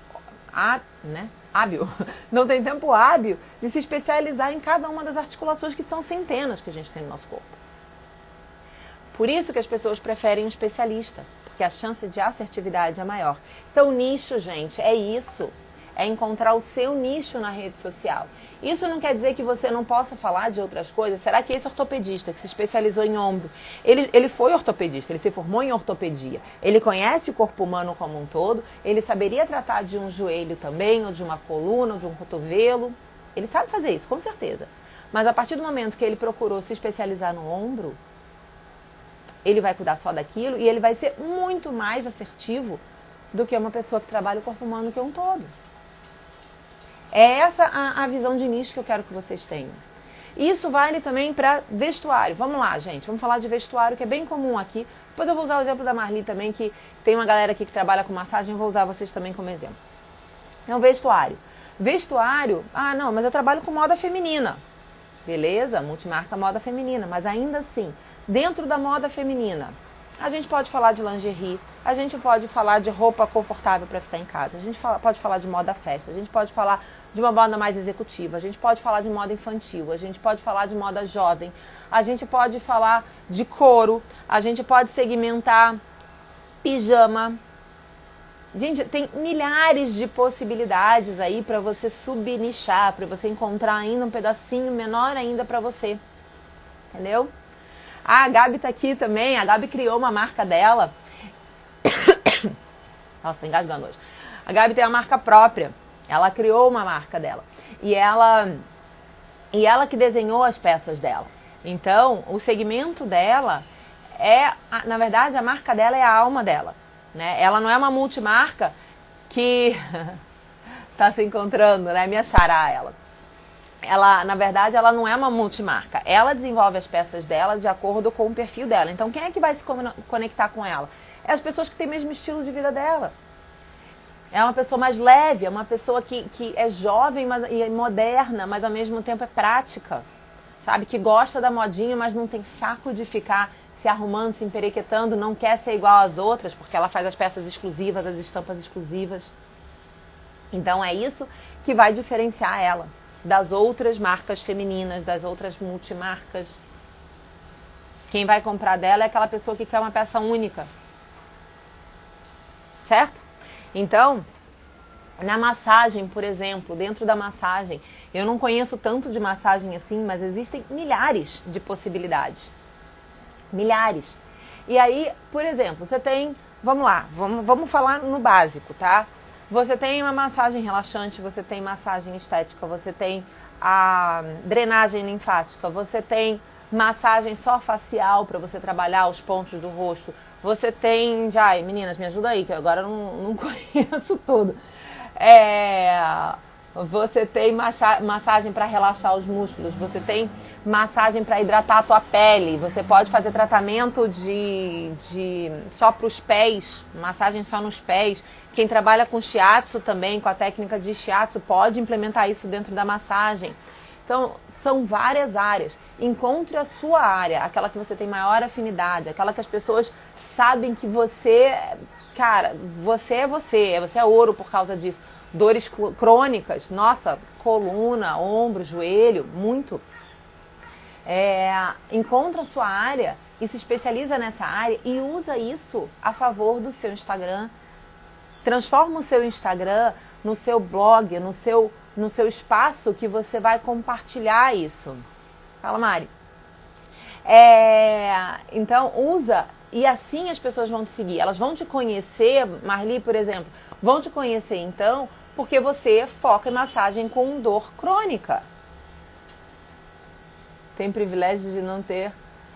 [SPEAKER 1] não tem tempo hábil de se especializar em cada uma das articulações, que são centenas que a gente tem no nosso corpo. Por isso que as pessoas preferem um especialista, porque a chance de assertividade é maior. Então, nicho, gente, é isso. É encontrar o seu nicho na rede social. Isso não quer dizer que você não possa falar de outras coisas. Será que esse ortopedista que se especializou em ombro, ele foi ortopedista, ele se formou em ortopedia, ele conhece o corpo humano como um todo, ele saberia tratar de um joelho também, ou de uma coluna, ou de um cotovelo. Ele sabe fazer isso, com certeza. Mas a partir do momento que ele procurou se especializar no ombro, ele vai cuidar só daquilo e ele vai ser muito mais assertivo do que uma pessoa que trabalha o corpo humano que é um todo. É essa a visão de nicho que eu quero que vocês tenham. Isso vale também para vestuário. Vamos lá, gente. Vamos falar de vestuário, que é bem comum aqui. Depois eu vou usar o exemplo da Marli também, que tem uma galera aqui que trabalha com massagem. Eu vou usar vocês também como exemplo. Então, vestuário. Vestuário, não, mas eu trabalho com moda feminina. Beleza, multimarca moda feminina. Mas ainda assim, dentro da moda feminina, a gente pode falar de lingerie, A gente pode falar de roupa confortável para ficar em casa. A gente pode falar de moda festa. A gente pode falar de uma moda mais executiva. A gente pode falar de moda infantil. A gente pode falar de moda jovem. A gente pode falar de couro. A gente pode segmentar pijama. Gente, tem milhares de possibilidades aí para você subnichar, para você encontrar ainda um pedacinho menor ainda para você. Entendeu? A Gabi tá aqui também. A Gabi criou uma marca dela. Nossa, tô engasgando hoje. A Gabi tem uma marca própria. Ela criou uma marca dela. E ela que desenhou as peças dela. Então, o segmento dela na verdade, a marca dela é a alma dela. Né? Ela não é uma multimarca que tá se encontrando, né? Me achará ela. Ela, na verdade, ela não é uma multimarca. Ela desenvolve as peças dela de acordo com o perfil dela. Então, quem é que vai se conectar com ela? É as pessoas que têm o mesmo estilo de vida dela. É uma pessoa mais leve, é uma pessoa que é jovem e moderna, mas ao mesmo tempo é prática. Sabe? Que gosta da modinha, mas não tem saco de ficar se arrumando, se emperequetando, não quer ser igual às outras, porque ela faz as peças exclusivas, as estampas exclusivas. Então é isso que vai diferenciar ela das outras marcas femininas, das outras multimarcas. Quem vai comprar dela é aquela pessoa que quer uma peça única. Certo? Então, na massagem, por exemplo, dentro da massagem, eu não conheço tanto de massagem assim, mas existem milhares de possibilidades. Milhares. E aí, por exemplo, você tem, vamos lá, vamos falar no básico, tá? Você tem uma massagem relaxante, você tem massagem estética, você tem a drenagem linfática, você tem massagem só facial para você trabalhar os pontos do rosto. Você tem, meninas, me ajuda aí, que eu agora não conheço tudo. Você tem massagem para relaxar os músculos, você tem massagem para hidratar a tua pele, você pode fazer tratamento só para os pés, massagem só nos pés. Quem trabalha com shiatsu também, com a técnica de shiatsu, pode implementar isso dentro da massagem. Então, são várias áreas. Encontre a sua área, aquela que você tem maior afinidade, aquela que as pessoas sabem que você, cara, você é ouro por causa disso. Dores crônicas, nossa, coluna, ombro, joelho, muito. Encontra a sua área e se especializa nessa área e usa isso a favor do seu Instagram. Transforma o seu Instagram no seu blog, no seu espaço que você vai compartilhar isso. Fala, Mari. Então, usa, e assim as pessoas vão te seguir. Elas vão te conhecer, Marli, por exemplo, vão te conhecer então, porque você foca em massagem com dor crônica. Tem privilégio de não ter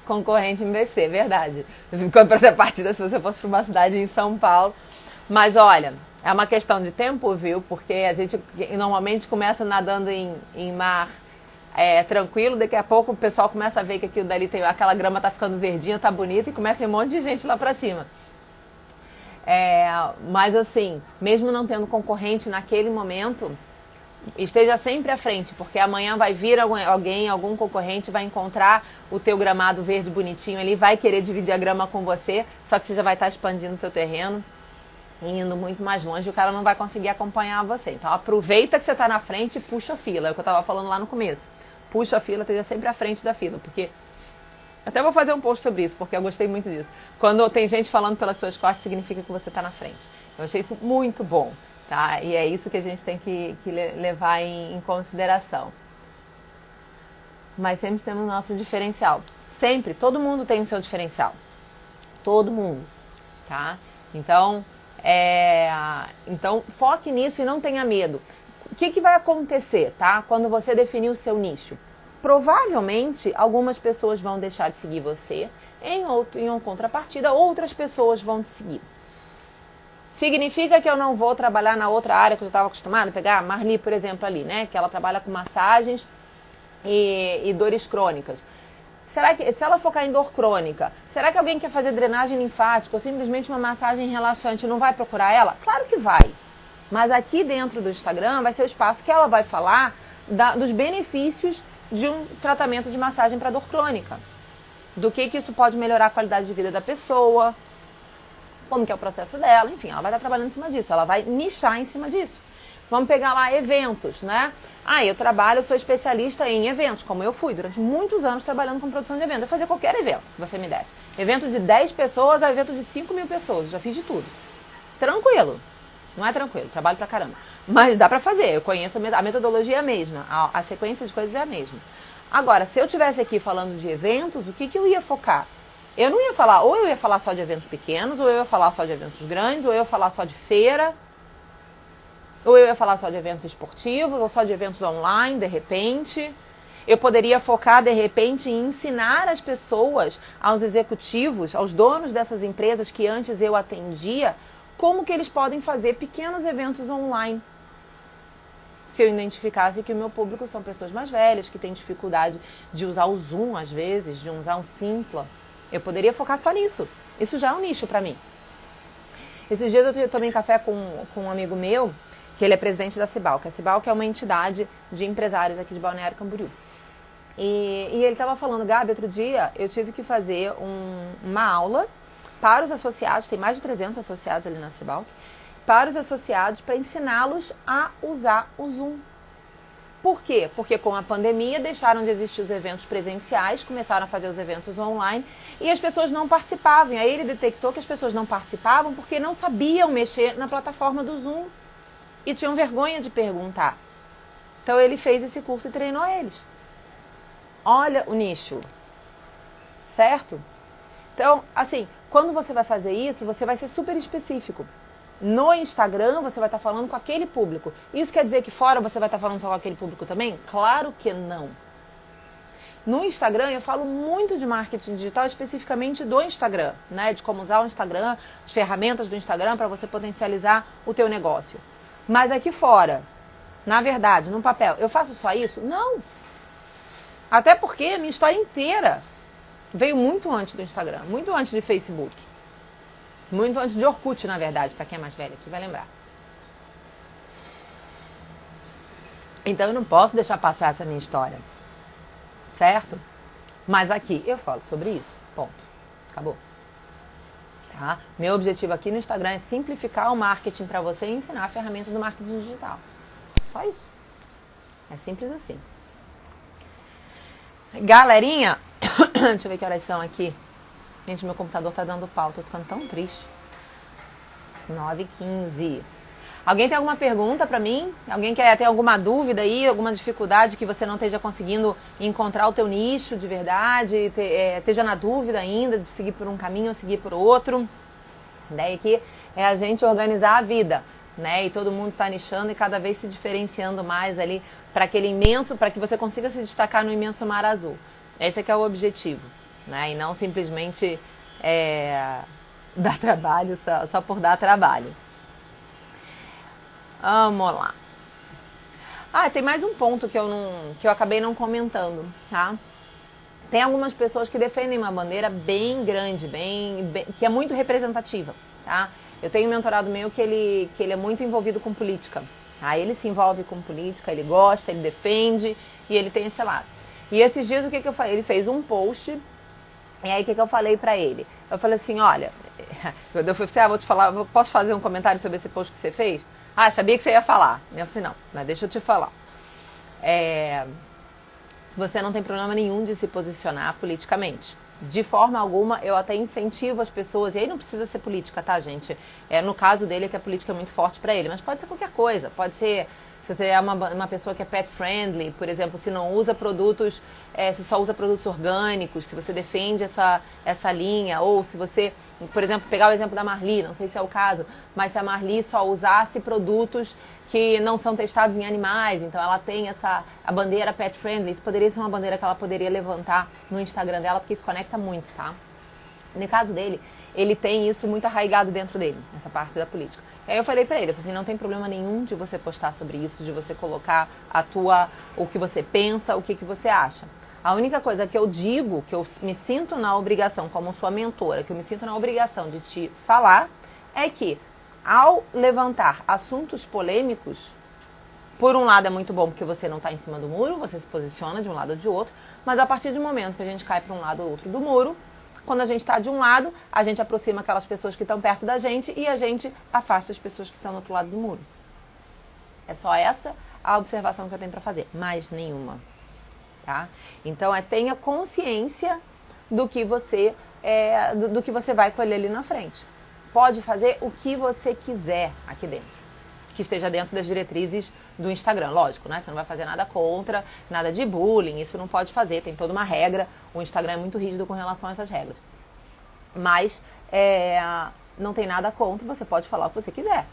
[SPEAKER 1] concorrente em BC, verdade. Contrapartida, se você fosse para uma cidade em São Paulo. Mas olha, é uma questão de tempo, viu? Porque a gente normalmente começa nadando em mar tranquilo, daqui a pouco o pessoal começa a ver que aquilo dali aquela grama tá ficando verdinha, tá bonita e começa a ir um monte de gente lá pra cima. Mas assim, mesmo não tendo concorrente naquele momento, esteja sempre à frente, porque amanhã vai vir algum concorrente, vai encontrar o teu gramado verde bonitinho ali, vai querer dividir a grama com você, só que você já vai estar expandindo o teu terreno, indo muito mais longe, e o cara não vai conseguir acompanhar você. Então aproveita que você está na frente e puxa a fila, é o que eu estava falando lá no começo. Puxa a fila, esteja sempre à frente da fila, porque... Até vou fazer um post sobre isso, porque eu gostei muito disso. Quando tem gente falando pelas suas costas, significa que você está na frente. Eu achei isso muito bom, tá? E é isso que a gente tem que levar em consideração. Mas sempre temos o nosso diferencial. Sempre, todo mundo tem o seu diferencial. Todo mundo, tá? Então foque nisso e não tenha medo. O que vai acontecer, tá? Quando você definir o seu nicho? Provavelmente, algumas pessoas vão deixar de seguir você, em uma contrapartida, outras pessoas vão te seguir. Significa que eu não vou trabalhar na outra área que eu estava acostumada a pegar? A Marli, por exemplo, ali, né? Que ela trabalha com massagens e dores crônicas. Será que, se ela focar em dor crônica, será que alguém quer fazer drenagem linfática ou simplesmente uma massagem relaxante não vai procurar ela? Claro que vai. Mas aqui dentro do Instagram vai ser o espaço que ela vai falar dos benefícios de um tratamento de massagem para dor crônica. Do que isso pode melhorar a qualidade de vida da pessoa. como que é o processo dela, enfim, ela vai estar trabalhando em cima disso, ela vai nichar em cima disso. Vamos pegar lá eventos, né? Eu sou especialista em eventos, como eu fui durante muitos anos trabalhando com produção de eventos. Eu fazia qualquer evento que você me desse. Evento de 10 pessoas a evento de 5.000 pessoas, já fiz de tudo. Tranquilo. Não é tranquilo, trabalho pra caramba. Mas dá pra fazer, eu conheço, a metodologia é a mesma, a sequência de coisas é a mesma. Agora, se eu estivesse aqui falando de eventos, o que eu ia focar? Eu não ia falar, ou eu ia falar só de eventos pequenos, ou eu ia falar só de eventos grandes, ou eu ia falar só de feira, ou eu ia falar só de eventos esportivos, ou só de eventos online, de repente. Eu poderia focar, de repente, em ensinar as pessoas, aos executivos, aos donos dessas empresas que antes eu atendia, como que eles podem fazer pequenos eventos online. Se eu identificasse que o meu público são pessoas mais velhas, que têm dificuldade de usar o Zoom, às vezes, de usar um Simpla, eu poderia focar só nisso. Isso já é um nicho para mim. Esses dias eu tomei café com um amigo meu, que ele é presidente da Cibalc. A Cibalc é uma entidade de empresários aqui de Balneário Camboriú. E ele estava falando, Gabi, outro dia eu tive que fazer uma aula para os associados, tem mais de 300 associados ali na Cibalc, para os associados para ensiná-los a usar o Zoom. Por quê? Porque com a pandemia deixaram de existir os eventos presenciais, começaram a fazer os eventos online e as pessoas não participavam. E aí ele detectou que as pessoas não participavam porque não sabiam mexer na plataforma do Zoom e tinham vergonha de perguntar. Então ele fez esse curso e treinou eles. Olha o nicho, certo? Então, assim, quando você vai fazer isso, você vai ser super específico. No Instagram, você vai estar falando com aquele público. Isso quer dizer que fora você vai estar falando só com aquele público também? Claro que não. No Instagram, eu falo muito de marketing digital, especificamente do Instagram, né? De como usar o Instagram, as ferramentas do Instagram para você potencializar o teu negócio. Mas aqui fora, na verdade, no papel, eu faço só isso? Não. Até porque a minha história inteira veio muito antes do Instagram, muito antes de Facebook. Muito antes de Orkut, na verdade, para quem é mais velho aqui vai lembrar. Então eu não posso deixar passar essa minha história, certo? Mas aqui eu falo sobre isso, ponto. Acabou. Tá? Meu objetivo aqui no Instagram é simplificar o marketing para você e ensinar a ferramenta do marketing digital. Só isso. É simples assim. Galerinha, deixa eu ver que horas são aqui. Gente, meu computador tá dando pau, tô ficando tão triste. 9h15. Alguém tem alguma pergunta pra mim? Alguém tem alguma dúvida aí, alguma dificuldade que você não esteja conseguindo encontrar o teu nicho de verdade, esteja na dúvida ainda de seguir por um caminho ou seguir por outro? A ideia aqui é a gente organizar a vida, né? E todo mundo está nichando e cada vez se diferenciando mais ali para aquele imenso, para que você consiga se destacar no imenso mar azul. Esse é que é o objetivo, né? E não simplesmente dar trabalho só por dar trabalho. Vamos lá. Tem mais um ponto que eu acabei não comentando, tá? Tem algumas pessoas que defendem uma bandeira bem grande, que é muito representativa, tá? Eu tenho um mentorado meu que ele é muito envolvido com política. Tá? Ele se envolve com política, ele gosta, ele defende e ele tem esse lado. E esses dias o que eu falei? Ele fez um post e aí o que eu falei pra ele? Eu falei assim, olha, eu falei assim, vou te falar, posso fazer um comentário sobre esse post que você fez? Sabia que você ia falar. Eu falei assim, não, mas deixa eu te falar. Se você não tem problema nenhum de se posicionar politicamente. De forma alguma, eu até incentivo as pessoas, e aí não precisa ser política, tá, gente? No caso dele, é que a política é muito forte pra ele, mas pode ser qualquer coisa. Pode ser, se você é uma pessoa que é pet friendly, por exemplo, se não usa produtos, se só usa produtos orgânicos, se você defende essa linha, ou se você, por exemplo, pegar o exemplo da Marli, não sei se é o caso, mas se a Marli só usasse produtos que não são testados em animais, então ela tem a bandeira pet friendly, isso poderia ser uma bandeira que ela poderia levantar no Instagram dela, porque isso conecta muito, tá? No caso dele, ele tem isso muito arraigado dentro dele, essa parte da política. E aí eu falei pra ele, eu falei assim, não tem problema nenhum de você postar sobre isso, de você colocar o que você pensa, o que você acha. A única coisa que eu digo, que eu me sinto na obrigação, como sua mentora, que eu me sinto na obrigação de te falar, é que ao levantar assuntos polêmicos, por um lado é muito bom porque você não está em cima do muro, você se posiciona de um lado ou de outro, mas a partir do momento que a gente cai para um lado ou outro do muro, Quando a gente está de um lado, a gente aproxima aquelas pessoas que estão perto da gente e a gente afasta as pessoas que estão do outro lado do muro. É só essa a observação que eu tenho para fazer, mais nenhuma. Tá? Então, tenha consciência do que você do que você vai colher ali na frente. Pode fazer o que você quiser aqui dentro, que esteja dentro das diretrizes do Instagram, lógico, né? Você não vai fazer nada contra, nada de bullying, isso não pode fazer, tem toda uma regra, o Instagram é muito rígido com relação a essas regras. Mas não tem nada contra, você pode falar o que você quiser.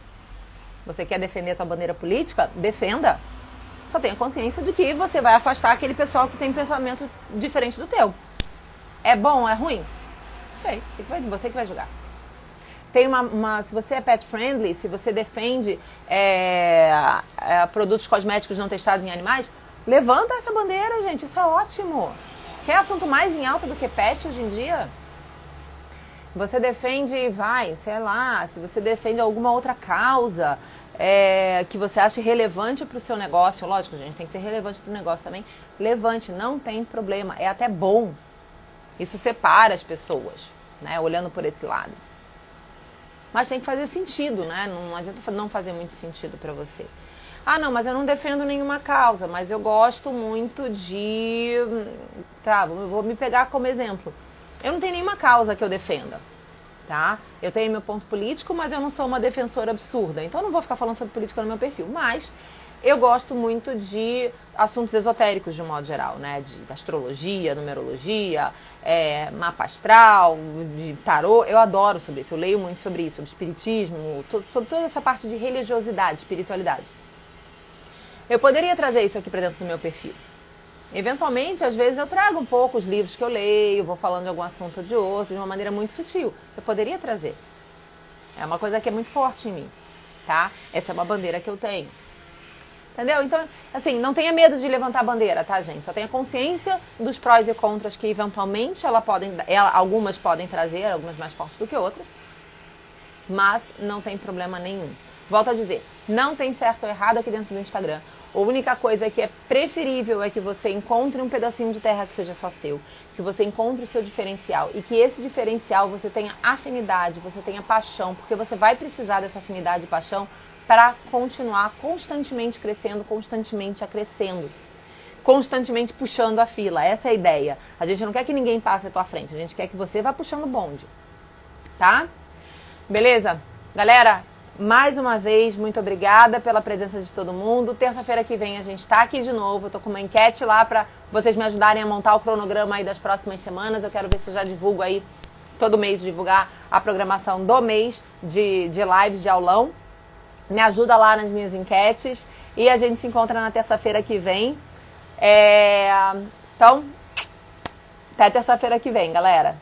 [SPEAKER 1] Você quer defender a sua bandeira política? Defenda. Só tenha consciência de que você vai afastar aquele pessoal que tem pensamento diferente do teu. É bom, é ruim? Não sei, você que vai julgar. Tem se você é pet friendly, se você defende produtos cosméticos não testados em animais, levanta essa bandeira, gente, isso é ótimo. Quer assunto mais em alta do que pet hoje em dia? Você defende, sei lá, se você defende alguma outra causa que você acha relevante para o seu negócio, lógico, gente, tem que ser relevante para o negócio também, levante, não tem problema, é até bom. Isso separa as pessoas, né, olhando por esse lado. Mas tem que fazer sentido, né? Não adianta não fazer muito sentido para você. Ah, não, mas eu não defendo nenhuma causa, mas eu gosto muito de... Tá, vou me pegar como exemplo. Eu não tenho nenhuma causa que eu defenda, tá? Eu tenho meu ponto político, mas eu não sou uma defensora absurda. Então eu não vou ficar falando sobre política no meu perfil. Mas eu gosto muito de assuntos esotéricos, de um modo geral, né? De astrologia, numerologia, mapa astral, de tarô. Eu adoro sobre isso, eu leio muito sobre isso, sobre espiritismo, sobre toda essa parte de religiosidade, espiritualidade. Eu poderia trazer isso aqui para dentro do meu perfil. Eventualmente, às vezes eu trago um pouco os livros que eu leio, vou falando de algum assunto ou de outro, de uma maneira muito sutil. Eu poderia trazer. É uma coisa que é muito forte em mim, tá? Essa é uma bandeira que eu tenho. Entendeu? Então, assim, não tenha medo de levantar a bandeira, tá, gente? Só tenha consciência dos prós e contras que, eventualmente, algumas podem trazer, algumas mais fortes do que outras, mas não tem problema nenhum. Volto a dizer, não tem certo ou errado aqui dentro do Instagram. A única coisa que é preferível é que você encontre um pedacinho de terra que seja só seu, que você encontre o seu diferencial e que esse diferencial você tenha afinidade, você tenha paixão, porque você vai precisar dessa afinidade e paixão para continuar constantemente crescendo, constantemente acrescendo, constantemente puxando a fila. Essa é a ideia. A gente não quer que ninguém passe à tua frente, a gente quer que você vá puxando o bonde, tá? Beleza? Galera, mais uma vez, muito obrigada pela presença de todo mundo. Terça-feira que vem a gente tá aqui de novo. Eu tô com uma enquete lá para vocês me ajudarem a montar o cronograma aí das próximas semanas. Eu quero ver se eu já divulgo aí, todo mês, divulgar a programação do mês de lives de aulão. Me ajuda lá nas minhas enquetes. E a gente se encontra na terça-feira que vem. Então, até terça-feira que vem, galera.